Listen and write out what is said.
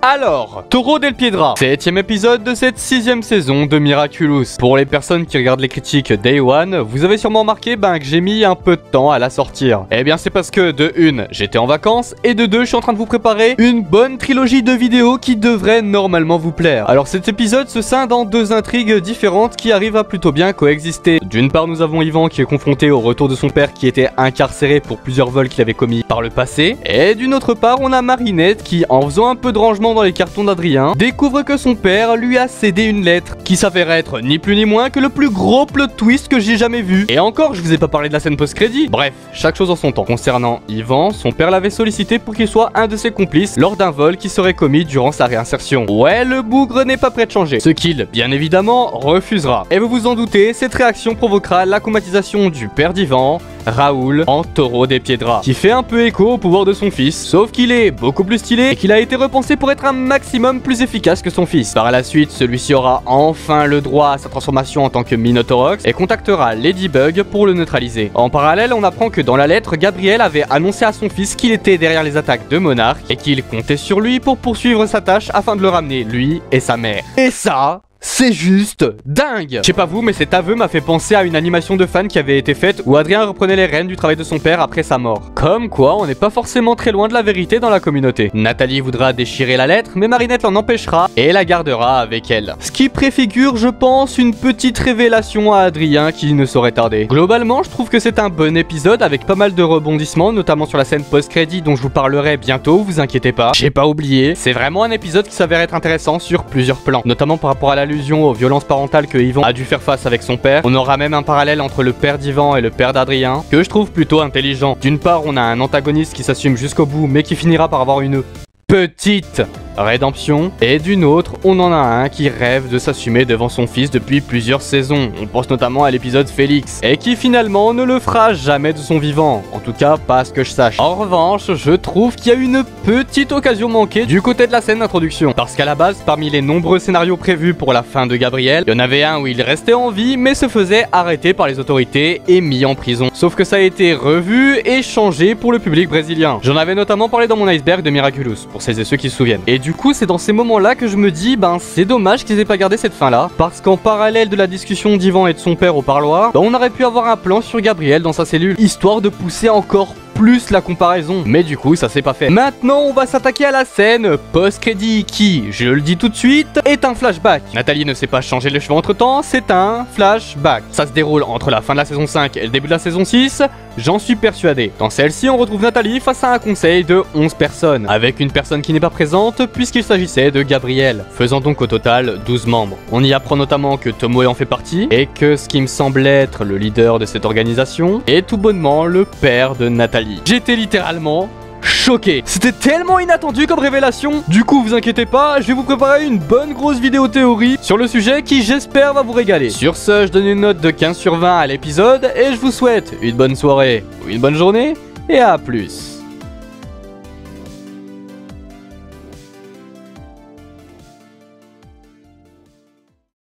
Alors, Toro del Piedra, 7ème épisode de cette 6ème saison de Miraculous. Pour les personnes qui regardent les critiques Day One, vous avez sûrement remarqué que j'ai mis un peu de temps à la sortir. Eh bien c'est parce que de une, j'étais en vacances, et de deux, je suis en train de vous préparer une bonne trilogie de vidéos qui devrait normalement vous plaire. Alors cet épisode se scinde en deux intrigues différentes qui arrivent à plutôt bien coexister. D'une part, nous avons Ivan qui est confronté au retour de son père qui était incarcéré pour plusieurs vols qu'il avait commis par le passé. Et d'une autre part, on a Marinette qui, en faisant un peu de rangement dans les cartons d'Adrien, découvre que son père lui a cédé une lettre qui s'avère être ni plus ni moins que le plus gros plot twist que j'ai jamais vu. Et encore, je vous ai pas parlé de la scène post-crédit. Bref, chaque chose en son temps. Concernant Ivan, son père l'avait sollicité pour qu'il soit un de ses complices lors d'un vol qui serait commis durant sa réinsertion. Ouais, le bougre n'est pas prêt de changer, ce qu'il, bien évidemment, refusera. Et vous vous en doutez, cette réaction provoquera la comatisation du père d'Ivan, Raoul, en Toro del Piedra, qui fait un peu écho au pouvoir de son fils, sauf qu'il est beaucoup plus stylé et qu'il a été repensé pour être un maximum plus efficace que son fils. Par la suite, celui-ci aura enfin le droit à sa transformation en tant que Minotaurox et contactera Ladybug pour le neutraliser. En parallèle, on apprend que dans la lettre, Gabriel avait annoncé à son fils qu'il était derrière les attaques de Monarch et qu'il comptait sur lui pour poursuivre sa tâche afin de le ramener, lui et sa mère. Et ça, c'est juste dingue. Je sais pas vous, mais cet aveu m'a fait penser à une animation de fan qui avait été faite où Adrien reprenait les rênes du travail de son père après sa mort. Comme quoi, on n'est pas forcément très loin de la vérité dans la communauté. Nathalie voudra déchirer la lettre, mais Marinette l'en empêchera et la gardera avec elle. Ce qui préfigure, je pense, une petite révélation à Adrien qui ne saurait tarder. Globalement, je trouve que c'est un bon épisode avec pas mal de rebondissements, notamment sur la scène post-crédit dont je vous parlerai bientôt, vous inquiétez pas. J'ai pas oublié, c'est vraiment un épisode qui s'avère être intéressant sur plusieurs plans, notamment par rapport à la aux violences parentales que Ivan a dû faire face avec son père. On aura même un parallèle entre le père d'Ivan et le père d'Adrien, que je trouve plutôt intelligent. D'une part, on a un antagoniste qui s'assume jusqu'au bout, mais qui finira par avoir une petite rédemption, et d'une autre, on en a un qui rêve de s'assumer devant son fils depuis plusieurs saisons. On pense notamment à l'épisode Félix, et qui finalement ne le fera jamais de son vivant, en tout cas pas à ce que je sache. En revanche, je trouve qu'il y a une petite occasion manquée du côté de la scène d'introduction, parce qu'à la base, parmi les nombreux scénarios prévus pour la fin de Gabriel, il y en avait un où il restait en vie, mais se faisait arrêter par les autorités et mis en prison. Sauf que ça a été revu et changé pour le public brésilien. J'en avais notamment parlé dans mon iceberg de Miraculous, pour celles et ceux qui se souviennent. Et du coup, c'est dans ces moments-là que je me dis, c'est dommage qu'ils aient pas gardé cette fin-là, parce qu'en parallèle de la discussion d'Ivan et de son père au parloir, on aurait pu avoir un plan sur Gabriel dans sa cellule, histoire de pousser encore plus la comparaison. Mais du coup, ça s'est pas fait. Maintenant, on va s'attaquer à la scène post-crédit qui, je le dis tout de suite, est un flashback. Nathalie ne s'est pas changé les cheveux entre temps, c'est un flashback. Ça se déroule entre la fin de la saison 5 et le début de la saison 6, j'en suis persuadé. Dans celle-ci, on retrouve Nathalie face à un conseil de 11 personnes, avec une personne qui n'est pas présente puisqu'il s'agissait de Gabriel, faisant donc au total 12 membres. On y apprend notamment que Tomoe en fait partie, et que ce qui me semble être le leader de cette organisation est tout bonnement le père de Nathalie. J'étais littéralement choqué. C'était tellement inattendu comme révélation. Du coup, vous inquiétez pas, je vais vous préparer une bonne grosse vidéo théorie sur le sujet qui, j'espère, va vous régaler. Sur ce, je donne une note de 15 sur 20 à l'épisode et je vous souhaite une bonne soirée ou une bonne journée et à plus.